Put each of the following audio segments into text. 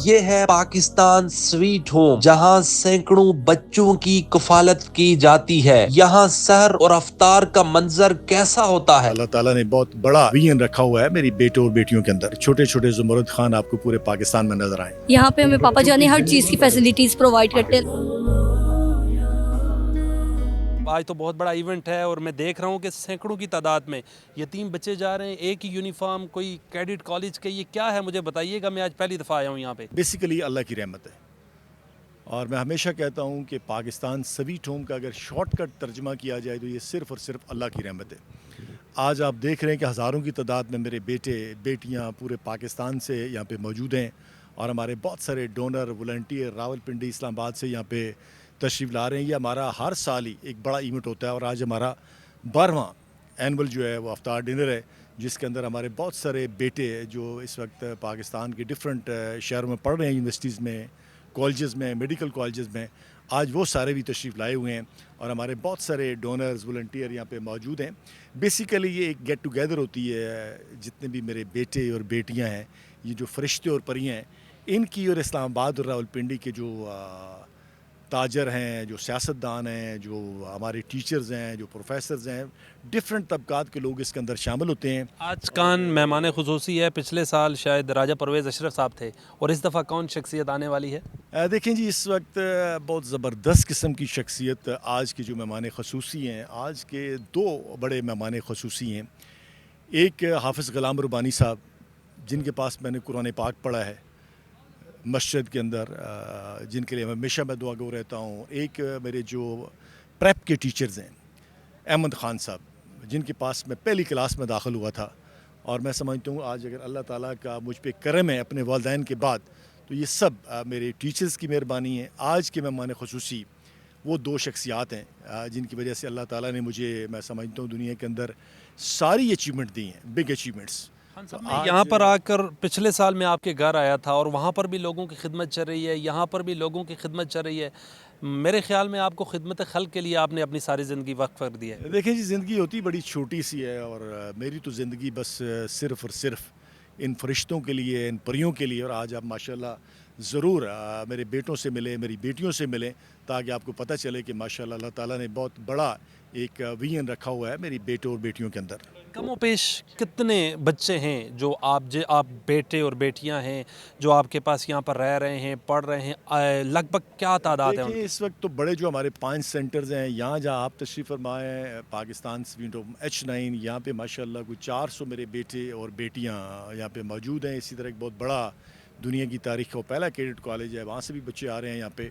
یہ ہے Pakistan sweet home, جہاں سینکڑوں بچوں کی کفالت کی جاتی ہے۔ یہاں سحر اور افطار کا منظر کیسا ہوتا ہے؟ اللہ تعالیٰ نے بہت بڑا ویژن رکھا ہوا ہے میری بیٹوں اور بیٹیوں کے اندر۔ چھوٹے چھوٹے زمرد خان آپ کو پورے پاکستان میں نظر آئیں۔ یہاں پہ ہمیں پاپا جان ہر چیز کی فیسلٹیز پرووائڈ کرتے ہیں۔ آج تو بہت بڑا ایونٹ ہے اور میں دیکھ رہا ہوں کہ سینکڑوں کی تعداد میں یتیم بچے جا رہے ہیں، ایک ہی یونیفارم، کوئی کیڈٹ کالج کے، یہ کیا ہے مجھے بتائیے گا، میں آج پہلی دفعہ آیا ہوں یہاں پہ۔ بیسیکلی اللہ کی رحمت ہے، اور میں ہمیشہ کہتا ہوں کہ پاکستان سویٹ ہوم کا اگر شارٹ کٹ ترجمہ کیا جائے تو یہ صرف اور صرف اللہ کی رحمت ہے۔ آج آپ دیکھ رہے ہیں کہ ہزاروں کی تعداد میں میرے بیٹے بیٹیاں پورے پاکستان سے یہاں پہ موجود ہیں، اور ہمارے بہت سارے ڈونر والنٹیئر راولپنڈی اسلام آباد سے یہاں پہ تشریف لا رہے ہیں۔ یہ ہمارا ہر سال ہی ایک بڑا ایونٹ ہوتا ہے، اور آج ہمارا 12واں اینول جو ہے وہ افطار ڈنر ہے، جس کے اندر ہمارے بہت سارے بیٹے جو اس وقت پاکستان کے ڈفرینٹ شہروں میں پڑھ رہے ہیں، یونیورسٹیز میں، کالجز میں، میڈیکل کالجز میں، آج وہ سارے بھی تشریف لائے ہوئے ہیں، اور ہمارے بہت سارے ڈونرز والنٹیئر یہاں پہ موجود ہیں۔ بیسیکلی یہ ایک گیٹ ٹوگیدر ہوتی ہے، جتنے بھی میرے بیٹے اور بیٹیاں ہیں، یہ جو فرشتے اور پریاں ہیں، ان کی، اور اسلام آباد اور راولپنڈی کے جو تاجر ہیں، جو سیاستدان ہیں، جو ہمارے ٹیچرز ہیں، جو پروفیسرز ہیں، ڈفرینٹ طبقات کے لوگ اس کے اندر شامل ہوتے ہیں۔ آج کون مہمان خصوصی ہے؟ پچھلے سال شاید راجہ پرویز اشرف صاحب تھے، اور اس دفعہ کون شخصیت آنے والی ہے؟ دیکھیں جی، اس وقت بہت زبردست قسم کی شخصیت آج کے جو مہمان خصوصی ہیں، آج کے 2 بڑے مہمان خصوصی ہیں۔ ایک حافظ غلام ربانی صاحب، جن کے پاس میں نے قرآن پاک پڑھا ہے مسجد کے اندر، جن کے لیے ہمیشہ میں دعا گو رہتا ہوں۔ ایک میرے جو پریپ کے ٹیچرز ہیں، احمد خان صاحب، جن کے پاس میں پہلی کلاس میں داخل ہوا تھا، اور میں سمجھتا ہوں آج اگر اللہ تعالیٰ کا مجھ پہ کرم ہے اپنے والدین کے بعد، تو یہ سب میرے ٹیچرز کی مہربانی ہے۔ آج کے مہمان خصوصی وہ 2 شخصیات ہیں جن کی وجہ سے اللہ تعالیٰ نے مجھے، میں سمجھتا ہوں، دنیا کے اندر ساری اچیومنٹ دی ہیں، بگ اچیومنٹس۔ یہاں پر آ کر پچھلے سال میں آپ کے گھر آیا تھا، اور وہاں پر بھی لوگوں کی خدمت چل رہی ہے، یہاں پر بھی لوگوں کی خدمت چل رہی ہے۔ میرے خیال میں آپ کو خدمت خلق کے لیے آپ نے اپنی ساری زندگی وقف کر دی ہے۔ دیکھیں جی، زندگی ہوتی بڑی چھوٹی سی ہے، اور میری تو زندگی بس صرف اور صرف ان فرشتوں کے لیے، ان پریوں کے لیے۔ اور آج آپ ماشاءاللہ ضرور میرے بیٹوں سے ملیں، میری بیٹیوں سے ملیں، تاکہ آپ کو پتہ چلے کہ ماشاءاللہ اللہ تعالیٰ نے بہت بڑا ایک ویژن رکھا ہوا ہے میری بیٹوں اور بیٹیوں کے اندر۔ کم و بیش کتنے بچے ہیں جو آپ بیٹے اور بیٹیاں ہیں جو آپ کے پاس یہاں پر رہ رہے ہیں، پڑھ رہے ہیں؟ لگ بھگ کیا تعداد ہے؟ دیکھیں، اس وقت تو بڑے جو ہمارے 5 سینٹرز ہیں، یہاں جہاں آپ تشریف فرمائے ہیں، پاکستان سویٹ ہوم H9، یہاں پہ ماشاءاللہ کوئی 400 میرے بیٹے اور بیٹیاں یہاں پہ موجود ہیں۔ اسی طرح ایک بہت بڑا دنیا کی تاریخ کا پہلا کیڈٹ کالج ہے، وہاں سے بھی بچے آ رہے ہیں یہاں پہ،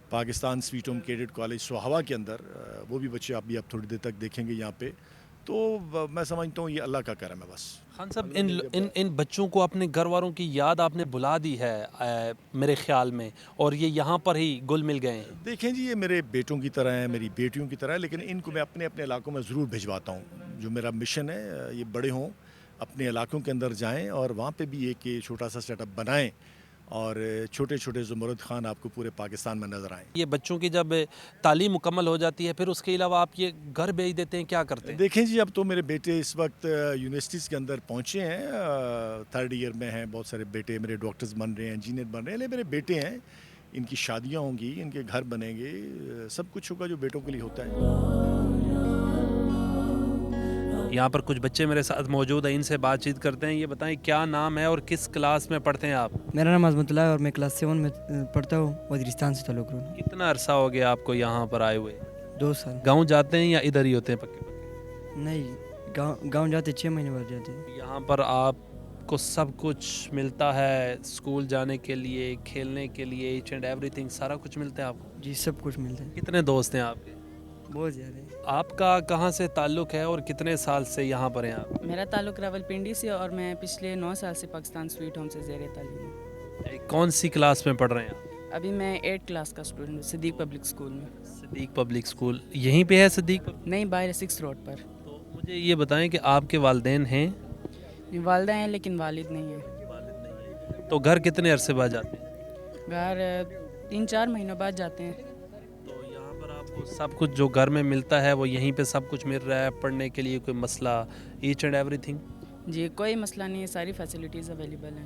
Pakistan sweet home cadet college Sohawa کے اندر، وہ بھی بچے آپ تھوڑی دیر تک دیکھیں گے یہاں پہ۔ تو میں سمجھتا ہوں یہ اللہ کا کرم ہے بس۔ خان صاحب، ان بچوں کو اپنے گھر والوں کی یاد آپ نے بلا دی ہے میرے خیال میں، اور یہ یہاں پر ہی گل مل گئے ہیں۔ دیکھیں جی، یہ میرے بیٹوں کی طرح ہیں، میری بیٹیوں کی طرح ہے، لیکن ان کو میں اپنے اپنے علاقوں میں ضرور بھجواتا ہوں۔ جو میرا مشن ہے، یہ بڑے ہوں، اپنے علاقوں کے اندر جائیں، اور وہاں پہ بھی ایک چھوٹا سا سیٹ اپ بنائیں، اور چھوٹے چھوٹے زمرد خان آپ کو پورے پاکستان میں نظر آئیں۔ یہ بچوں کی جب تعلیم مکمل ہو جاتی ہے، پھر اس کے علاوہ آپ یہ گھر بھیج دیتے ہیں، کیا کرتے ہیں؟ دیکھیں جی، اب تو میرے بیٹے اس وقت یونیورسٹیز کے اندر پہنچے ہیں، 3rd ایئر میں ہیں۔ بہت سارے بیٹے میرے ڈاکٹرز بن رہے ہیں، انجینئر بن رہے ہیں، لیکن میرے بیٹے ہیں، ان کی شادیاں ہوں گی، ان کے گھر بنیں گے، سب کچھ ہوگا جو بیٹوں کے لیے ہوتا ہے۔ یہاں پر کچھ بچے میرے ساتھ موجود ہیں، ان سے بات چیت کرتے ہیں۔ یہ بتائیں کیا نام ہے اور کس کلاس میں پڑھتے ہیں آپ؟ میرا نام عظمت اللہ ہے، اور میں کلاس 7 میں پڑھتا ہوں، وزیرستان سے تعلق رکھتا ہوں۔ کتنا عرصہ ہو گیا آپ کو یہاں پر آئے ہوئے؟ 2 سال۔ گاؤں جاتے ہیں یا ادھر ہی ہوتے ہیں پکے؟ نہیں، گاؤں جاتے 6 مہینے بعد جاتے ہیں۔ یہاں پر آپ کو سب کچھ ملتا ہے، اسکول جانے کے لیے، کھیلنے کے لیے، ایچ اینڈ ایوری تھنگ، سارا کچھ ملتا ہے آپ کو؟ جی، سب کچھ ملتا ہے۔ کتنے دوست ہیں آپ کے؟ بہت زیادہ ہے۔ آپ کا کہاں سے تعلق ہے اور کتنے سال سے یہاں پر ہیں آپ؟ میرا تعلق راولپنڈی سے، اور میں پچھلے 9 سال سے پاکستان سویٹ ہوم سے زیر تعلیم ہوں۔ کون سی کلاس میں پڑھ رہے ہیں آپ؟ ابھی میں 8 کلاس کا اسٹوڈنٹ ہوں، صدیق پبلک اسکول میں۔ صدیق پبلک اسکول یہیں پہ ہے؟ صدیق نہیں، باہر 6 روڈ پر۔ تو مجھے یہ بتائیں کہ آپ کے والدین ہیں؟ والدہ ہیں لیکن والد نہیں ہے۔ تو گھر کتنے عرصے بعد جاتے ہیں؟ گھر 3-4 مہینوں بعد جاتے ہیں۔ تو یہاں پر آپ کو سب کچھ جو گھر میں ملتا ہے وہ یہیں پہ سب کچھ مل رہا ہے؟ پڑھنے کے لیے کوئی مسئلہ، ایچ اینڈ ایوری تھنگ؟ جی، کوئی مسئلہ نہیں ہے، ساری فیسلٹیز اویلیبل ہیں۔